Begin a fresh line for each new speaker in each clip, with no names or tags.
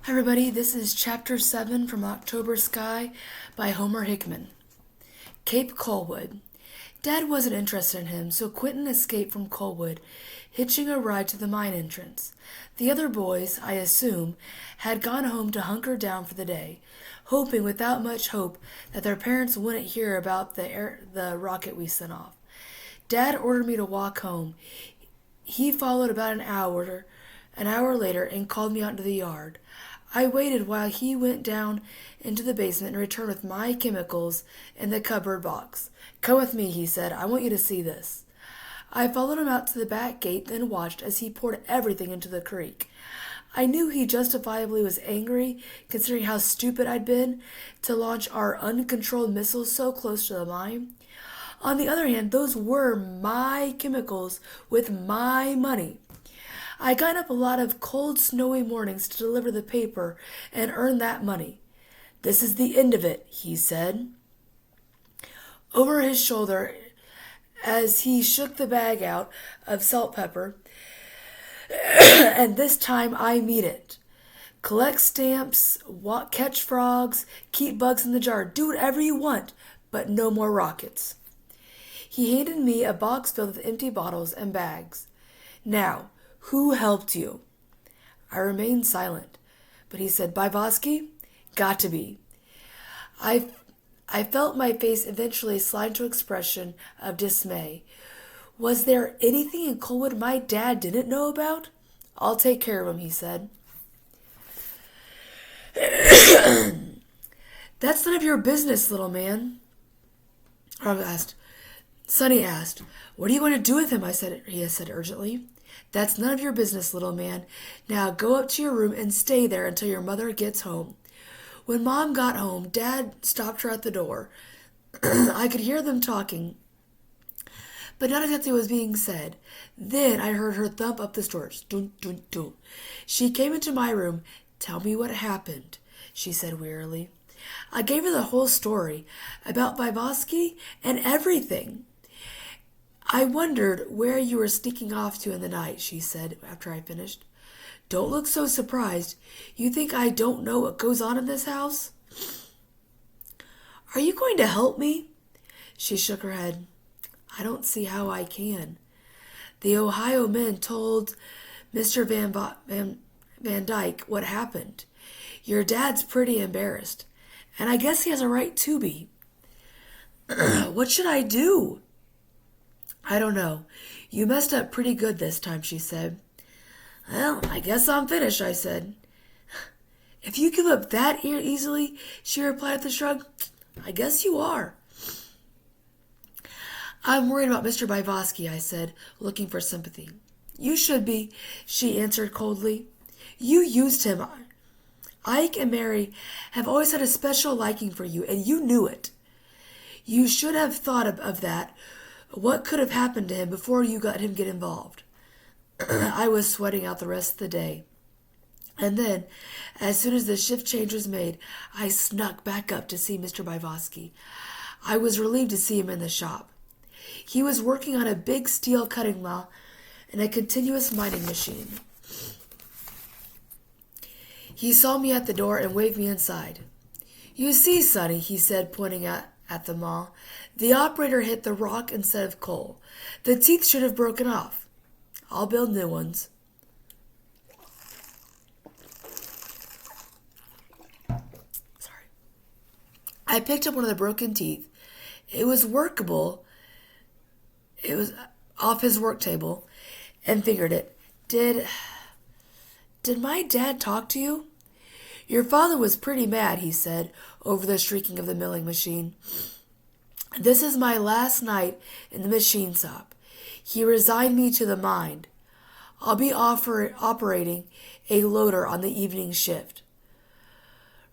Hi everybody, this is Chapter 7 from October Sky by Homer Hickman. Cape Colwood. Dad wasn't interested in him, so Quentin escaped from Colwood, hitching a ride to the mine entrance. The other boys, I assume, had gone home to hunker down for the day, hoping without much hope that their parents wouldn't hear about the rocket we sent off. Dad ordered me to walk home. He followed about an hour later and called me out into the yard. I waited while he went down into the basement and returned with my chemicals in the cupboard box. "Come with me," he said. "I want you to see this." I followed him out to the back gate, then watched as he poured everything into the creek. I knew he justifiably was angry, considering how stupid I'd been to launch our uncontrolled missiles so close to the mine. On the other hand, those were my chemicals with my money. I got up a lot of cold, snowy mornings to deliver the paper and earn that money. "This is the end of it," he said over his shoulder as he shook the bag out of salt pepper. "And this time I mean it. Collect stamps, catch frogs, keep bugs in the jar, do whatever you want, but no more rockets." He handed me a box filled with empty bottles and bags. "Now, who helped you?" I remained silent, but he said, "Bivosky? Got to be." I felt my face eventually slide into an expression of dismay. Was there anything in Colwood my dad didn't know about? "I'll take care of him," he said. "That's none of your business, little man," Sonny asked. "What are you going to do with him?" He said urgently. "That's none of your business, little man. Now go up to your room and stay there until your mother gets home." When Mom got home, Dad stopped her at the door. I could hear them talking, but not exactly what was being said. Then I heard her thump up the stairs. Dun, dun, dun. She came into my room. "Tell me what happened," she said wearily. I gave her the whole story about Bivosky and everything. "I wondered where you were sneaking off to in the night," she said after I finished. "Don't look so surprised. You think I don't know what goes on in this house?" "Are you going to help me?" She shook her head. "I don't see how I can. The Ohio men told Mr. Van Dyke what happened. Your dad's pretty embarrassed, and I guess he has a right to be." "What should I do?" "I don't know. You messed up pretty good this time," she said. "Well, I guess I'm finished," I said. "If you give up that easily," she replied with a shrug, "I guess you are." "I'm worried about Mr. Bivosky," I said, looking for sympathy. "You should be," she answered coldly. "You used him. Ike and Mary have always had a special liking for you, and you knew it. You should have thought of that, what could have happened to him before you let him get involved." I was sweating out the rest of the day. And then, as soon as the shift change was made, I snuck back up to see Mr. Bivosky. I was relieved to see him in the shop. He was working on a big steel cutting mill and a continuous mining machine. He saw me at the door and waved me inside. "You see, Sonny," he said, pointing at the maw, "the operator hit the rock instead of coal. The teeth should have broken off. I'll build new ones." Sorry. I picked up one of the broken teeth. It was workable. It was off his work table, and fingered it. Did my dad talk to you?" "Your father was pretty mad," he said, over the shrieking of the milling machine. "This is my last night in the machine shop. He resigned me to the mine. I'll be operating a loader on the evening shift."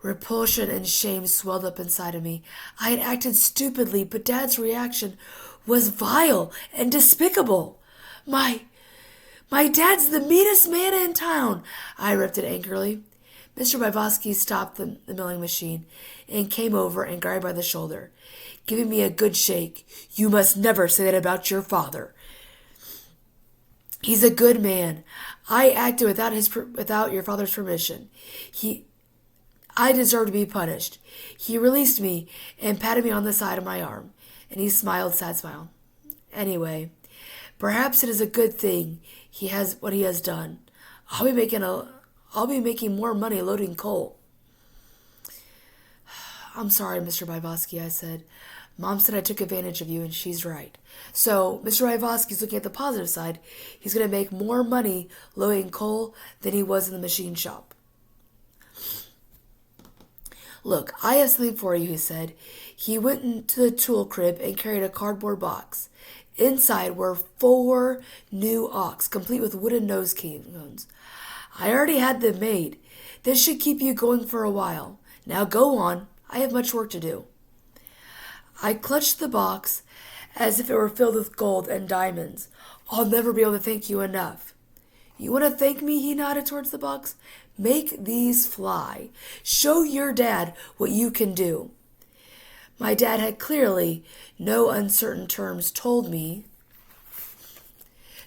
Repulsion and shame swelled up inside of me. I had acted stupidly, but Dad's reaction was vile and despicable. My dad's the meanest man in town," I erupted angrily. Mr. Bivosky stopped the milling machine and came over and grabbed by the shoulder, giving me a good shake. "You must never say that about your father." He's a good man. I acted without your father's permission. He I deserve to be punished. He released me and patted me on the side of my arm, and he smiled, sad smile. Anyway, perhaps it is a good thing he has what he has done. I'll be making a I'll be making more money loading coal. I'm sorry, Mr. Bybowski, I said. Mom said I took advantage of you, and she's right. So, Mr. Bybowski's looking at the positive side. He's going to make more money loading coal than he was in the machine shop. Look, I have something for you, he said. He went into the tool crib and carried a cardboard box. Inside were 4 new auks, complete with wooden nose cones. I already had them made. This should keep you going for a while. Now go on. I have much work to do. I clutched the box as if it were filled with gold and diamonds. I'll never be able to thank you enough. You want to thank me? He nodded towards the box. Make these fly. Show your dad what you can do. My dad had clearly, no uncertain terms, told me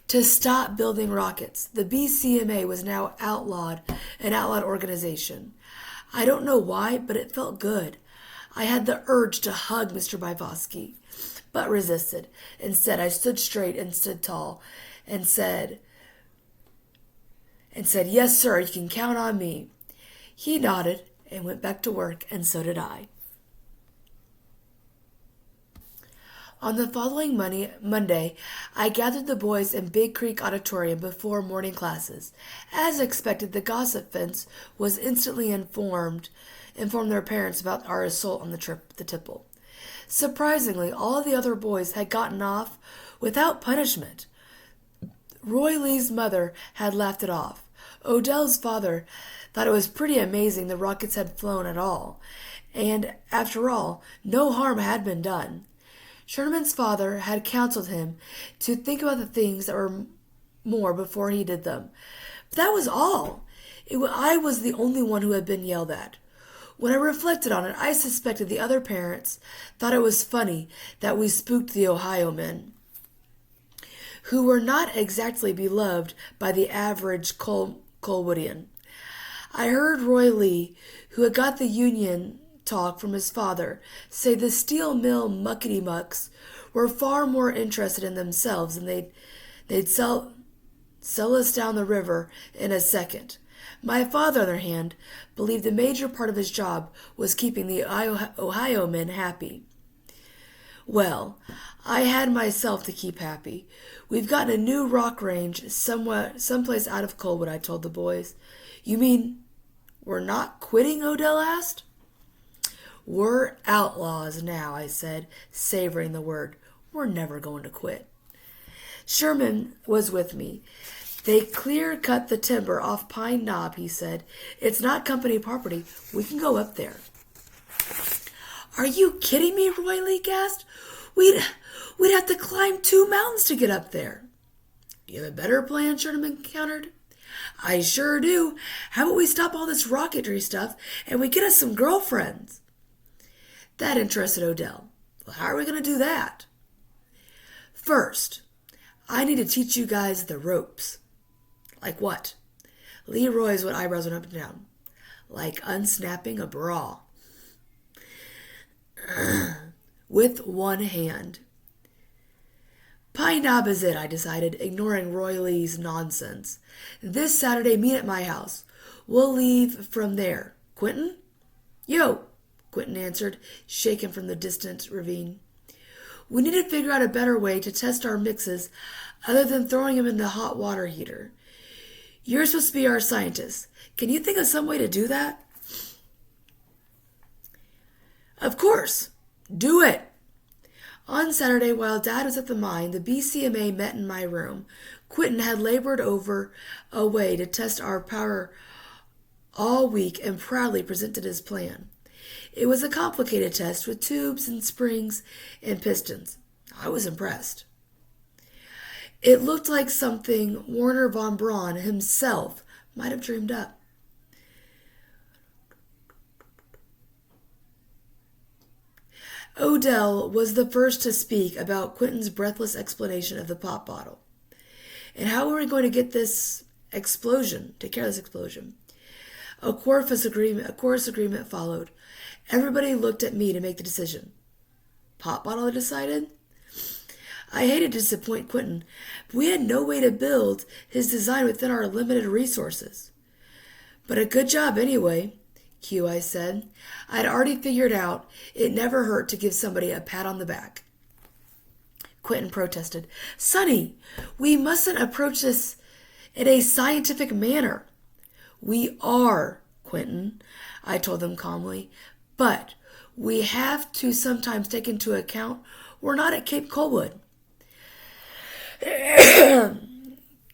to stop building rockets. The BCMA was now an outlawed organization. I don't know why, but it felt good. I had the urge to hug Mr. Bybowski, but resisted. Instead, I stood straight and stood tall and said, yes, sir, you can count on me. He nodded and went back to work, and so did I. On the following Monday, I gathered the boys in Big Creek Auditorium before morning classes. As expected, the gossip fence was instantly informed their parents about our assault on the tipple. Surprisingly, all the other boys had gotten off without punishment. Roy Lee's mother had laughed it off. Odell's father thought it was pretty amazing the rockets had flown at all, and after all, no harm had been done. Sherman's father had counseled him to think about the things that were more before he did them. But that was all. I was the only one who had been yelled at. When I reflected on it, I suspected the other parents thought it was funny that we spooked the Ohio men, who were not exactly beloved by the average Colwoodian. I heard Roy Lee, who had got the Union talk from his father, say the steel mill muckety-mucks were far more interested in themselves and they'd sell us down the river in a second. My father, on the other hand, believed the major part of his job was keeping the Ohio men happy. Well, I had myself to keep happy. We've gotten a new rock range someplace out of Colwood, I told the boys. You mean we're not quitting? Odell asked. We're outlaws now, I said, savoring the word. We're never going to quit. Sherman was with me. They clear-cut the timber off Pine Knob, he said. It's not company property. We can go up there. Are you kidding me? Roy Lee gasped. We'd have to climb 2 mountains to get up there. You have a better plan? Sherman countered. I sure do. How about we stop all this rocketry stuff and we get us some girlfriends? That interested Odell. Well, how are we going to do that? First, I need to teach you guys the ropes. Like what? Leroy's eyebrows went up and down. Like unsnapping a bra. With one hand. Pine Knob is it, I decided, ignoring Roy Lee's nonsense. This Saturday, meet at my house. We'll leave from there. Quentin? Yo, Quentin answered, shaken from the distant ravine. We need to figure out a better way to test our mixes other than throwing them in the hot water heater. You're supposed to be our scientist. Can you think of some way to do that? Of course. Do it. On Saturday, while Dad was at the mine, the BCMA met in my room. Quentin had labored over a way to test our power all week and proudly presented his plan. It was a complicated test with tubes and springs and pistons. I was impressed. It looked like something Werner von Braun himself might have dreamed up. Odell was the first to speak about Quentin's breathless explanation of the pop bottle. And how are we going to get this explosion, take care of this explosion? A chorus agreement followed. Everybody looked at me to make the decision. Pop bottle, I decided. I hated to disappoint Quentin, but we had no way to build his design within our limited resources. But a good job anyway, Q, I said. I'd already figured out it never hurt to give somebody a pat on the back. Quentin protested. Sonny, we mustn't approach this in a scientific manner. We are, Quentin, I told them calmly, but we have to sometimes take into account we're not at Cape Colwood.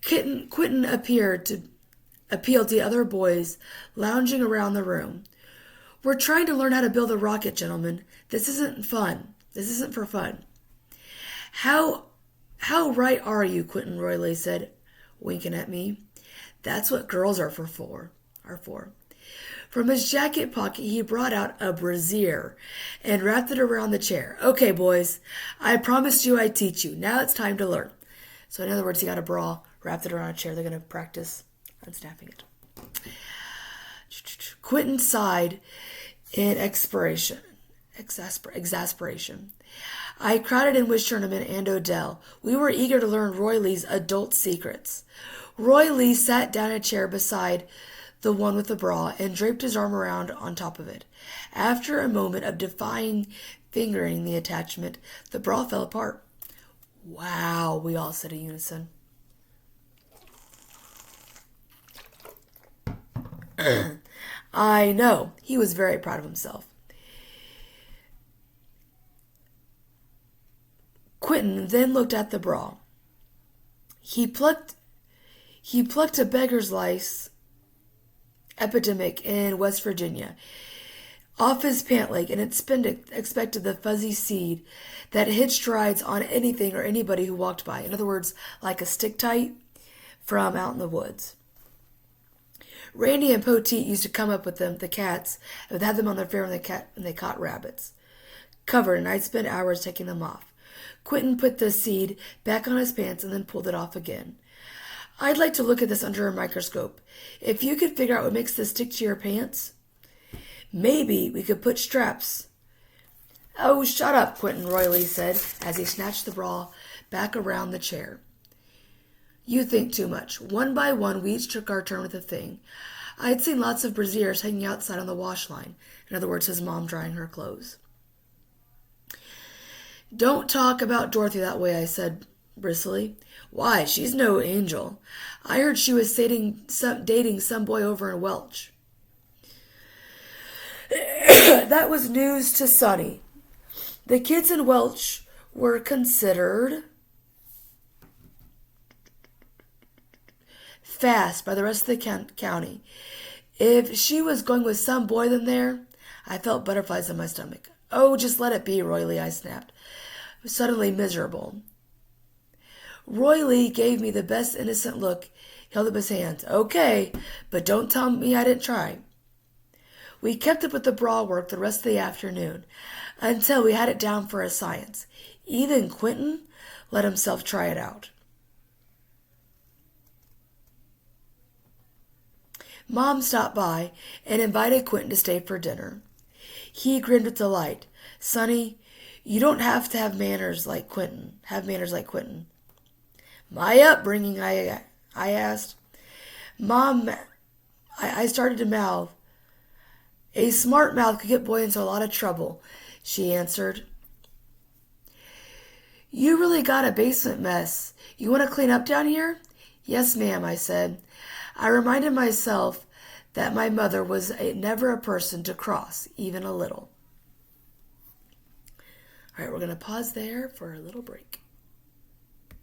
Quentin appealed to the other boys lounging around the room. We're trying to learn how to build a rocket, gentlemen. This isn't fun. This isn't for fun. How right are you, Quentin Royley said, winking at me. That's what girls are for. From his jacket pocket, he brought out a brassiere and wrapped it around the chair. Okay, boys, I promised you I'd teach you. Now it's time to learn. So in other words, he got a bra, wrapped it around a chair. They're going to practice unsnapping it. Quentin sighed in exasperation. I crowded in with Sherman and Odell. We were eager to learn Roy Lee's adult secrets. Roy Lee sat down in a chair beside the one with the bra and draped his arm around on top of it. After a moment of defying fingering the attachment, the bra fell apart. Wow, we all said in unison. I know. He was very proud of himself. Quentin then looked at the bra. He plucked a beggar's lice epidemic in West Virginia off his pant leg and expected the fuzzy seed that hitched rides on anything or anybody who walked by. In other words, like a stick tight from out in the woods. Randy and Poteet used to come up with them, the cats, and would have them on their fair when they caught rabbits. Covered, and I'd spend hours taking them off. Quentin put the seed back on his pants and then pulled it off again. I'd like to look at this under a microscope. If you could figure out what makes this stick to your pants, maybe we could put straps. Oh, shut up, Quentin Royley said as he snatched the bra back around the chair. You think too much. One by one, we each took our turn with the thing. I'd seen lots of brassieres hanging outside on the wash line. In other words, his mom drying her clothes. Don't talk about Dorothy that way, I said bristly. Why, she's no angel. I heard she was dating some boy over in Welch. That was news to Sonny. The kids in Welch were considered fast by the rest of the county. If she was going with some boy then there, I felt butterflies in my stomach. Oh, just let it be, Roy Lee, I snapped, suddenly miserable. Roy Lee gave me the best innocent look. He held up his hands. Okay, but don't tell me I didn't try. We kept up with the bra work the rest of the afternoon until we had it down for a science. Even Quentin let himself try it out. Mom stopped by and invited Quentin to stay for dinner. He grinned with delight. Sonny, you don't have to have manners like Quentin. My upbringing, I asked. Mom, I started to mouth. A smart mouth could get boy into a lot of trouble, she answered. You really got a basement mess. You want to clean up down here? Yes, ma'am, I said. I reminded myself that my mother was never a person to cross, even a little. All right, we're going to pause there for a little break.